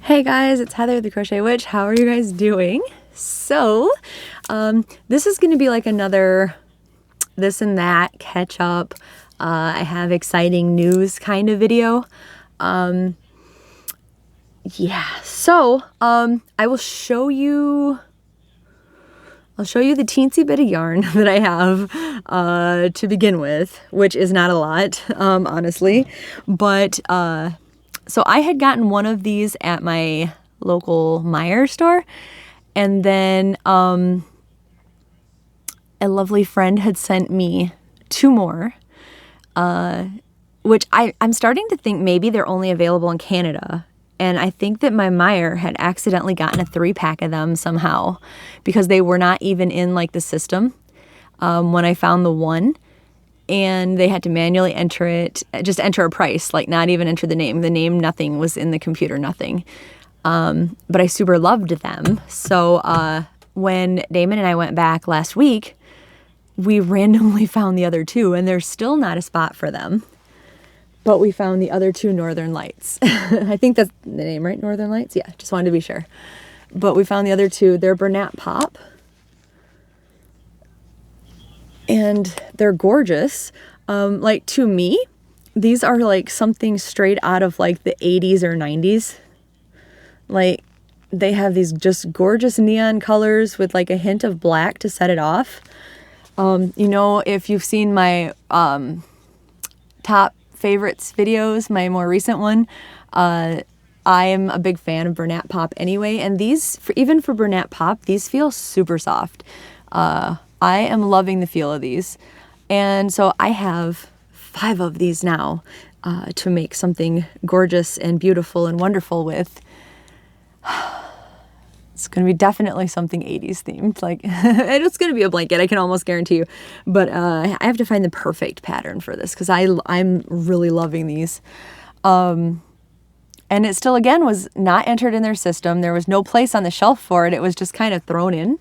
Hey guys, it's Heather the Crochet Witch. How are you guys doing? So, this is going to be like another this and that catch up. I have exciting news kind of video. I will show you the teensy bit of yarn that I have to begin with, which is not a lot, honestly, but so I had gotten one of these at my local Meijer store, and then a lovely friend had sent me two more, which I'm starting to think maybe they're only available in Canada. And I think that my Meijer had accidentally gotten a 3-pack of them somehow because they were not even in like the system when I found the one. And they had to manually enter it, just enter a price, like not even enter the name. The name, nothing was in the computer, nothing. But I super loved them. So when Damon and I went back last week, we randomly found the other two, and there's still not a spot for them. But we found the other two Northern Lights. I think that's the name, right? Northern Lights? Yeah, just wanted to be sure. But we found the other two. They're Bernat Pop. And they're gorgeous. Like, to me, these are like something straight out of like the 80s or 90s. Like, they have these just gorgeous neon colors with like a hint of black to set it off. You know, if you've seen my top favorites videos, my more recent one, I am a big fan of Bernat Pop anyway, and these, even for Bernat Pop, these feel super soft. I am loving the feel of these, and so I have 5 of these now to make something gorgeous and beautiful and wonderful with. It's going to be definitely something 80s themed, like it's going to be a blanket, I can almost guarantee you, but I have to find the perfect pattern for this because I'm really loving these. And it still, again, was not entered in their system. There was no place on the shelf for it. It was just kind of thrown in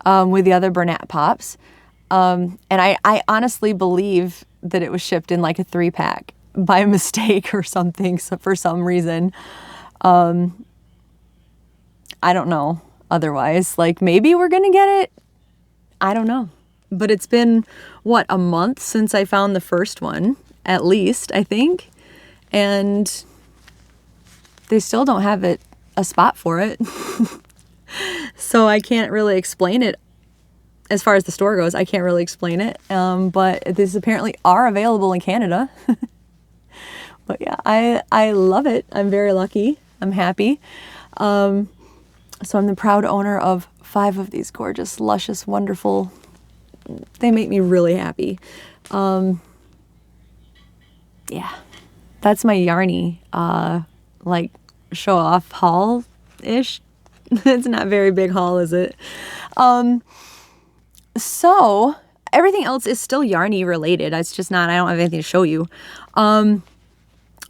with the other Bernat Pops. And I honestly believe that it was shipped in like a 3-pack by mistake or something, so for some reason. I don't know otherwise. Like, maybe we're going to get it. I don't know. But it's been, what, a month since I found the first one, at least, I think. And they still don't have a spot for it. So I can't really explain it. As far as the store goes, I can't really explain it. But these apparently are available in Canada. But yeah, I love it. I'm very lucky. I'm happy. So I'm the proud owner of 5 of these gorgeous, luscious, wonderful, they make me really happy. Yeah, that's my Yarny, like, show-off haul-ish. It's not a very big haul, is it? So everything else is still Yarny related. It's just not, I don't have anything to show you. My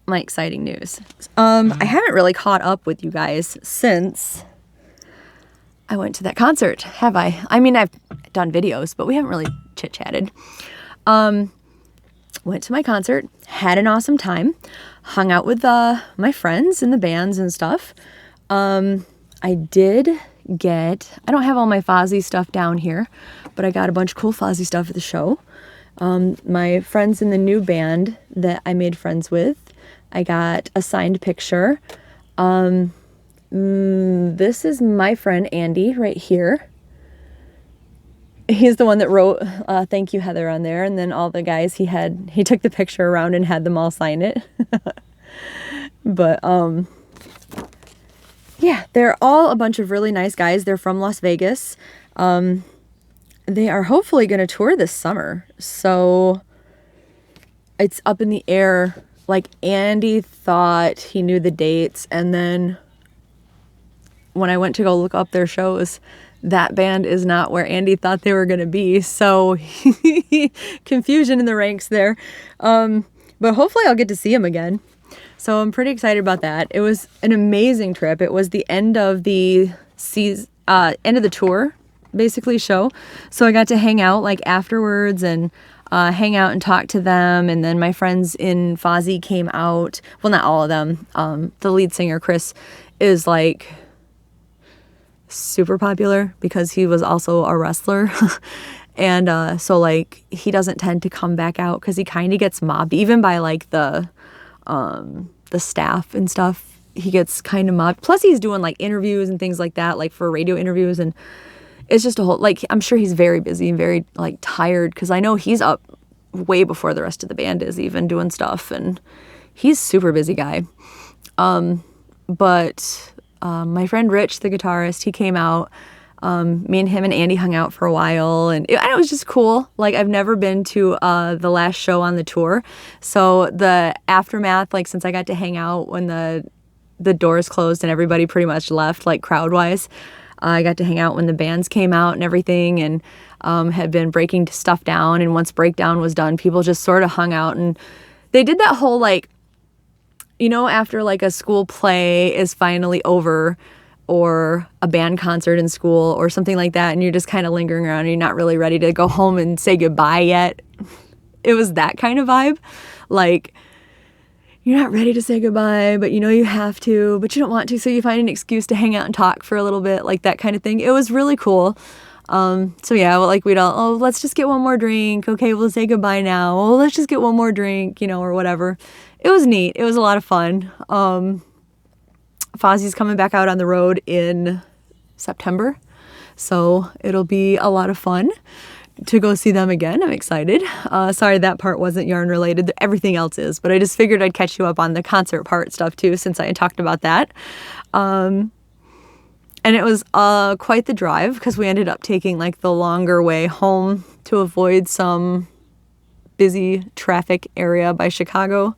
exciting news. I haven't really caught up with you guys since I went to that concert, have I? I mean, I've done videos, but we haven't really chit-chatted. Went to my concert, had an awesome time, hung out with my friends in the bands and stuff. I did get, I don't have all my Fozzie stuff down here, but I got a bunch of cool Fozzie stuff at the show. My friends in the new band that I made friends with, I got a signed picture. This is my friend Andy right here. He's the one that wrote thank you Heather on there, and then all the guys he took the picture around and had them all sign it. But yeah, they're all a bunch of really nice guys. They're from Las Vegas. They are hopefully going to tour this summer, so it's up in the air. Like, Andy thought he knew the dates, and then when I went to go look up their shows, that band is not where Andy thought they were going to be. So confusion in the ranks there. But hopefully I'll get to see him again. So I'm pretty excited about that. It was an amazing trip. It was the end of the end of the tour, basically, show. So I got to hang out like afterwards and hang out and talk to them. And then my friends in Fozzie came out. Well, not all of them. The lead singer, Chris, is like super popular because he was also a wrestler. And so like he doesn't tend to come back out because he kind of gets mobbed even by like the staff and stuff. He gets kind of mobbed. Plus he's doing like interviews and things like that, like for radio interviews, and it's just a whole, like, I'm sure he's very busy and very like tired because I know he's up way before the rest of the band is even doing stuff, and he's super busy guy. But my friend Rich, the guitarist, he came out. Me and him and Andy hung out for a while, and it was just cool. Like, I've never been to the last show on the tour, so the aftermath, like, since I got to hang out when the doors closed and everybody pretty much left, like, crowd-wise, I got to hang out when the bands came out and everything, and had been breaking stuff down, and once breakdown was done, people just sort of hung out, and they did that whole, like, you know, after, like, a school play is finally over, or a band concert in school or something like that, and you're just kind of lingering around and you're not really ready to go home and say goodbye yet. It was that kind of vibe. Like, you're not ready to say goodbye, but you know you have to, but you don't want to, so you find an excuse to hang out and talk for a little bit, like that kind of thing. It was really cool. So yeah, well, like we'd all, oh, let's just get one more drink. Okay, we'll say goodbye now. Oh, let's just get one more drink, you know, or whatever. It was neat. It was a lot of fun. Fozzie's coming back out on the road in September, so it'll be a lot of fun to go see them again. I'm excited. Sorry that part wasn't yarn related. Everything else is, but I just figured I'd catch you up on the concert part stuff too, since I had talked about that. And it was quite the drive because we ended up taking like the longer way home to avoid some busy traffic area by Chicago.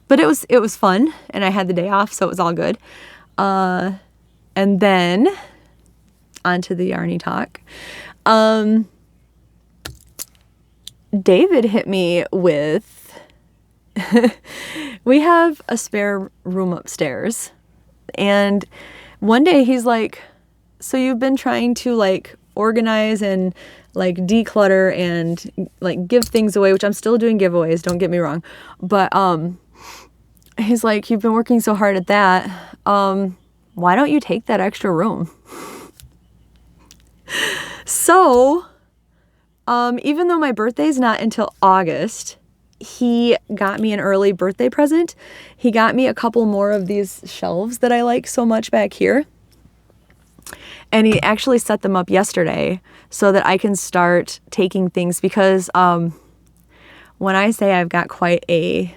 But it was fun, and I had the day off, so it was all good. And then onto the yarny talk. David hit me with we have a spare room upstairs, and one day he's like, so you've been trying to like organize and like declutter and like give things away, which I'm still doing giveaways, don't get me wrong, but he's like, you've been working so hard at that. Why don't you take that extra room? So, even though my birthday's not until August, he got me an early birthday present. He got me a couple more of these shelves that I like so much back here. And he actually set them up yesterday so that I can start taking things, because when I say I've got quite a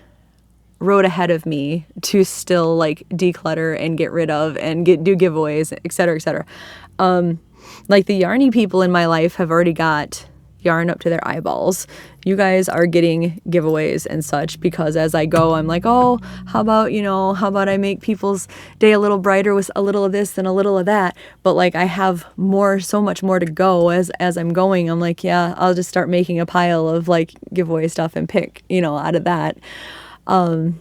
road ahead of me to still like declutter and get rid of and do giveaways, etc., etc. Like the yarny people in my life have already got yarn up to their eyeballs. You guys are getting giveaways and such, because as I go, I'm like, oh, how about I make people's day a little brighter with a little of this and a little of that. But like I have so much more to go as I'm going. I'm like, yeah, I'll just start making a pile of like giveaway stuff and pick, out of that. I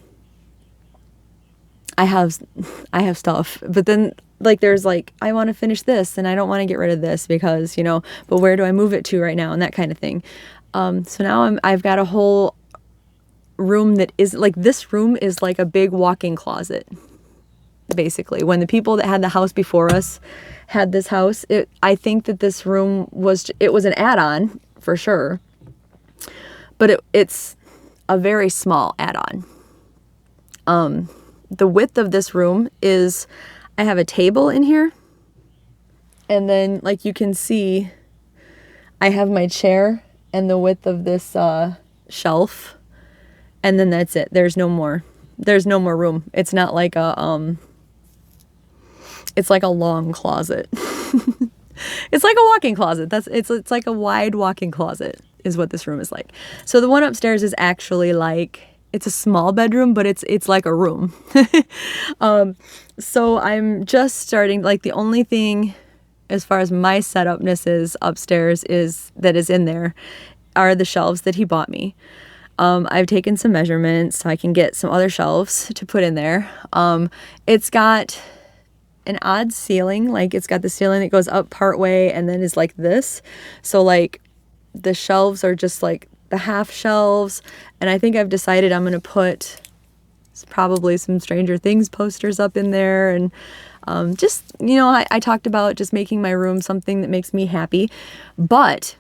have stuff, but then like there's like, I want to finish this and I don't want to get rid of this because, but where do I move it to right now, and that kind of thing. So now I've got a whole room that is like, this room is like a big walk-in closet. Basically, when the people that had the house before us had this house, I think that this room was an add-on for sure, but it's a very small add-on. The width of this room is, I have a table in here, and then like you can see, I have my chair and the width of this shelf, and then that's it. There's no more room. It's not like it's like a long closet. It's like a walk-in closet. It's like a wide walk-in closet is what this room is like. So the one upstairs is actually like, it's a small bedroom, but it's like a room. So I'm just starting, like the only thing as far as my setupness is upstairs that is in there are the shelves that he bought me. I've taken some measurements so I can get some other shelves to put in there. It's got an odd ceiling, like it's got the ceiling that goes up part way and then is like this. So like the shelves are just like the half shelves, and I think I've decided I'm going to put There's probably some Stranger Things posters up in there, and just, you know, I talked about just making my room something that makes me happy, but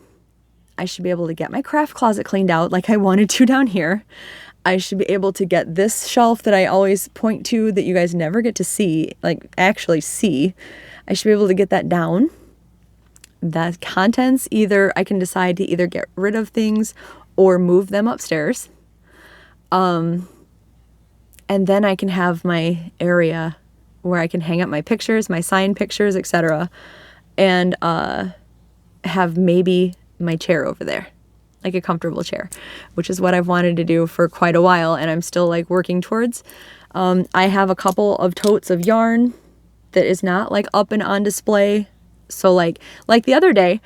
I should be able to get my craft closet cleaned out like I wanted to down here. I should be able to get this shelf that I always point to that you guys never get to see, like actually see. I should be able to get that down. The contents, either I can decide to either get rid of things or move them upstairs. And then I can have my area where I can hang up my pictures, my signed pictures, etc. And have maybe my chair over there, like a comfortable chair, which is what I've wanted to do for quite a while, and I'm still like working towards. I have a couple of totes of yarn that is not like up and on display. So like the other day,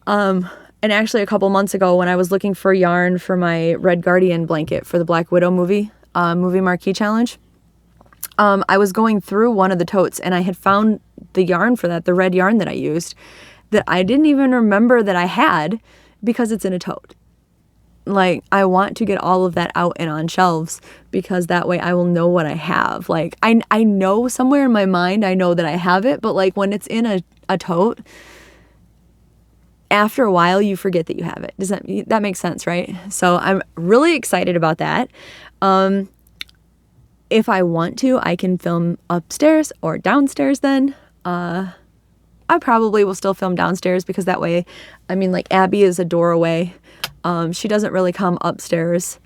and actually a couple months ago when I was looking for yarn for my Red Guardian blanket for the Black Widow movie marquee challenge, I was going through one of the totes and I had found the yarn for that, the red yarn that I used, that I didn't even remember that I had because it's in a tote. Like, I want to get all of that out and on shelves because that way I will know what I have. Like, I know somewhere in my mind, I know that I have it, but like when it's in a tote, after a while you forget that you have it. Does that make sense, right? So I'm really excited about that. If I want to, I can film upstairs or downstairs then. I probably will still film downstairs because that way, I mean, like Abby is a door away. She doesn't really come upstairs.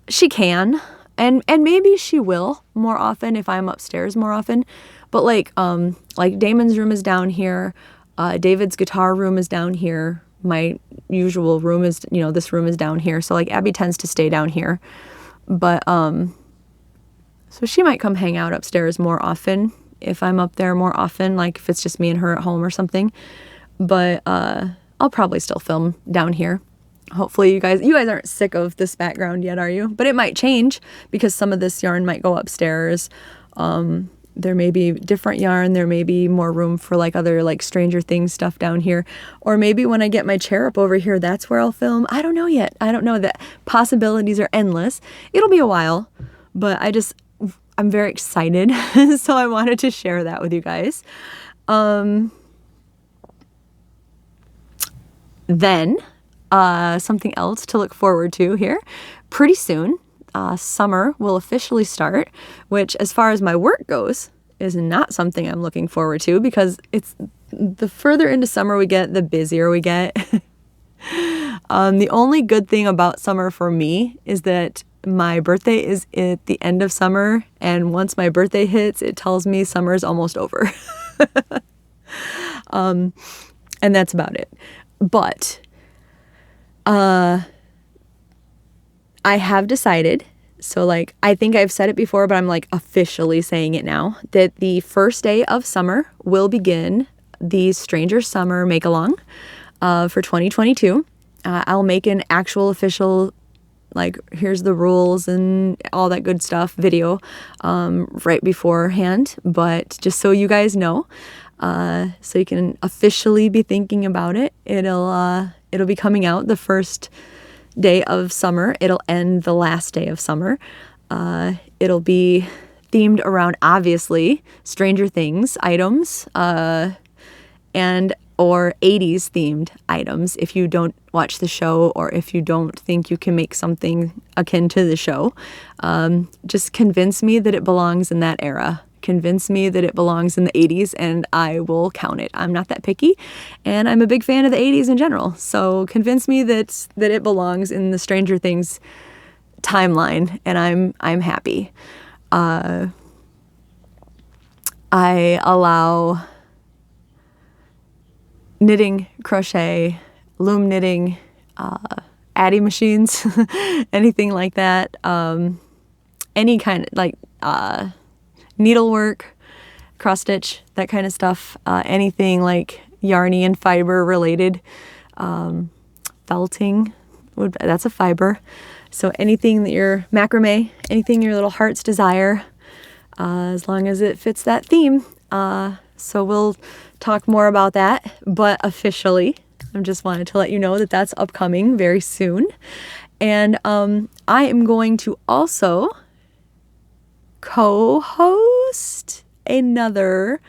She can, and maybe she will more often if I'm upstairs more often. But like Damon's room is down here. David's guitar room is down here. My usual room is, you know, this room is down here. So like Abby tends to stay down here. But, so she might come hang out upstairs more often if I'm up there more often, like if it's just me and her at home or something. But, I'll probably still film down here. Hopefully you guys aren't sick of this background yet, are you? But it might change because some of this yarn might go upstairs. There may be different yarn. There may be more room for like other like Stranger Things stuff down here. Or maybe when I get my chair up over here, that's where I'll film. I don't know yet. I don't know. The possibilities are endless. It'll be a while, but I'm very excited. So I wanted to share that with you guys. Then something else to look forward to here. Pretty soon, summer will officially start, which as far as my work goes, is not something I'm looking forward to because it's the further into summer we get, the busier we get. The only good thing about summer for me is that my birthday is at the end of summer, and once my birthday hits, it tells me summer is almost over. And that's about it. But I have decided, so like I think I've said it before, but I'm like officially saying it now, that the first day of summer will begin the Stranger Summer make-along for 2022. I'll make an actual official, like, here's the rules and all that good stuff video right beforehand, but just so you guys know, so you can officially be thinking about it. It'll be coming out the first day of summer. It'll end the last day of summer. It'll be themed around, obviously, Stranger Things items, and or 80s themed items if you don't watch the show or if you don't think you can make something akin to the show. Just convince me that it belongs in that era. Convince me that it belongs in the 80s and I will count it. I'm not that picky and I'm a big fan of the 80s in general. So convince me that it belongs in the Stranger Things timeline and I'm happy. I allow knitting, crochet, loom knitting, Addy machines, anything like that. Any kind of like needlework, cross stitch, that kind of stuff. Anything like yarny and fiber related. Felting, that's a fiber. So anything that your macrame, anything your little heart's desire, as long as it fits that theme. So we'll talk more about that, but officially, I just wanted to let you know that that's upcoming very soon. And I am going to also co-host another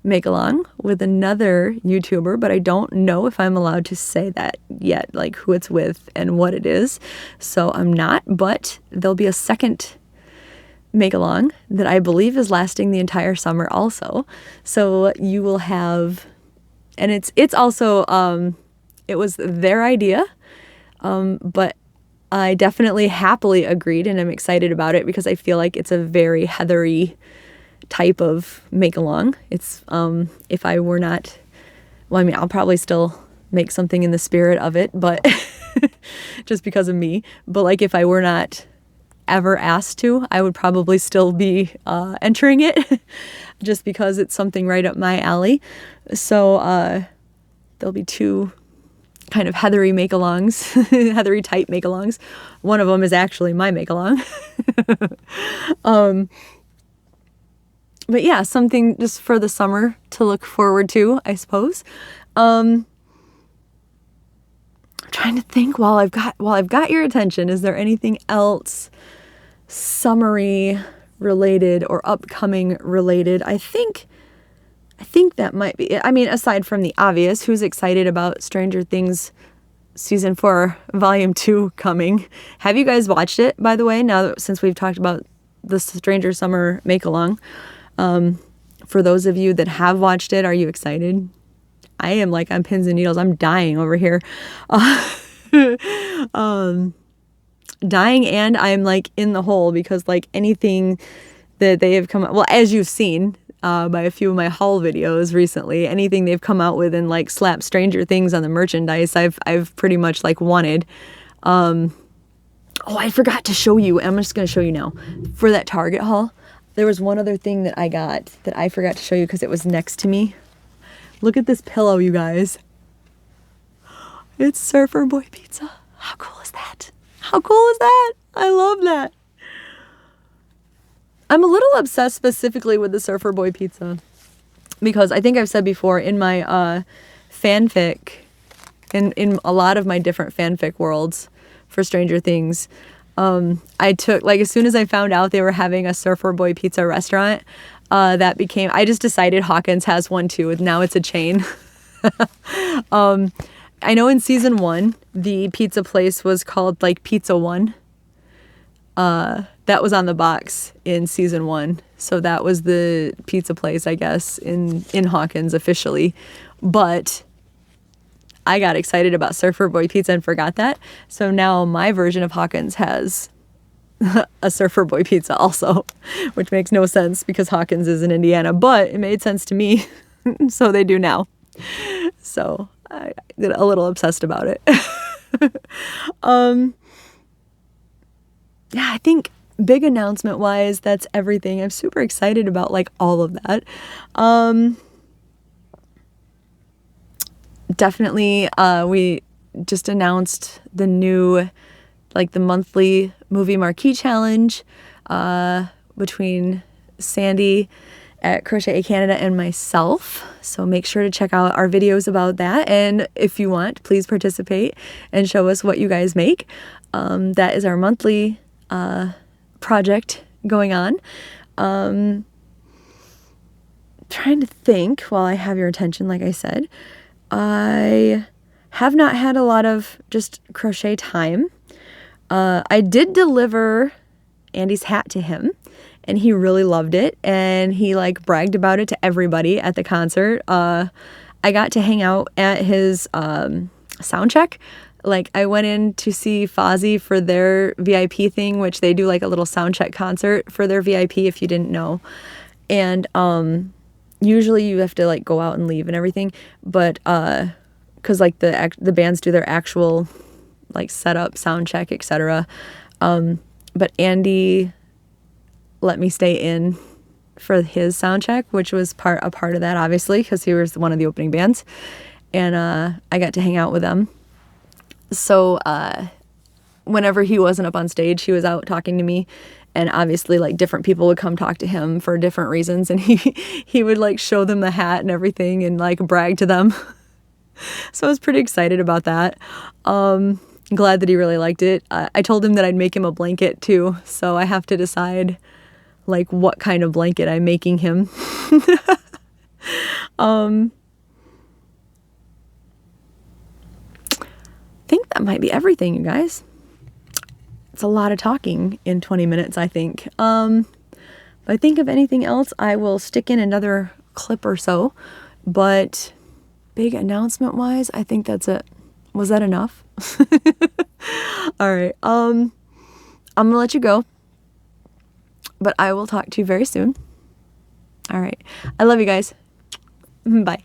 make-along with another YouTuber, but I don't know if I'm allowed to say that yet, like who it's with and what it is. So I'm not, but there'll be a second make-along that I believe is lasting the entire summer also. So you will have, and it's also, it was their idea, but I definitely happily agreed and I'm excited about it because I feel like it's a very Heathery type of make-along. It's, if I were not, well, I mean, I'll probably still make something in the spirit of it, but just because of me. But like if I were not ever asked to, I would probably still be entering it just because it's something right up my alley. So there'll be two kind of Heathery make-alongs, Heathery type make-alongs. One of them is actually my make-along. But yeah, something just for the summer to look forward to, I suppose. I'm trying to think while I've got your attention, is there anything else summery related or upcoming related? I think that might be it. I mean, aside from the obvious, who's excited about Stranger Things season 4, volume 2 coming? Have you guys watched it, by the way, now since we've talked about the Stranger Summer make-along? For those of you that have watched it, are you excited? I am like on pins and needles. I'm dying over here. Dying, and I'm like in the hole because like anything that they have come out, well, as you've seen by a few of my haul videos recently, anything they've come out with and like slap Stranger Things on the merchandise, I've pretty much like wanted. Oh, I forgot to show you. I'm just going to show you now. For that Target haul, there was one other thing that I got that I forgot to show you because it was next to me. Look at this pillow, you guys. It's Surfer Boy Pizza. How cool is that? How cool is that? I love that. I'm a little obsessed specifically with the Surfer Boy Pizza because I think I've said before in my fanfic, in a lot of my different fanfic worlds for Stranger Things, I took, like, as soon as I found out they were having a Surfer Boy Pizza restaurant, that became, I just decided Hawkins has one too, and now it's a chain. I know in season 1, the pizza place was called like Pizza One. That was on the box in season 1. So that was the pizza place, I guess, in Hawkins officially. But I got excited about Surfer Boy Pizza and forgot that. So now my version of Hawkins has a Surfer Boy Pizza also, which makes no sense because Hawkins is in Indiana, but it made sense to me. So they do now. So I get a little obsessed about it. Yeah, I think big announcement wise, that's everything. I'm super excited about like all of that. Definitely, we just announced the new, like the monthly movie marquee challenge, between Sandy at Crochet Canada and myself. So make sure to check out our videos about that. And if you want, please participate and show us what you guys make. That is our monthly, project going on. Trying to think while I have your attention, like I said. I have not had a lot of just crochet time. I did deliver Andy's hat to him and he really loved it and he like bragged about it to everybody at the concert. I got to hang out at his sound check. Like I went in to see Fozzy for their VIP thing, which they do like a little sound check concert for their VIP if you didn't know. And usually you have to like go out and leave and everything, but because like the bands do their actual like setup, sound check, etc. But Andy let me stay in for his sound check, which was a part of that obviously because he was one of the opening bands, and I got to hang out with them. So whenever he wasn't up on stage, he was out talking to me. And obviously, like, different people would come talk to him for different reasons. And he would, like, show them the hat and everything and, like, brag to them. So I was pretty excited about that. Glad that he really liked it. I told him that I'd make him a blanket, too. So I have to decide like what kind of blanket I'm making him. I think that might be everything, you guys. It's a lot of talking in 20 minutes, I think. If I think of anything else, I will stick in another clip or so. But big announcement wise, I think that's it. Was that enough? All right. I'm gonna let you go, but I will talk to you very soon. All right. I love you guys. Bye.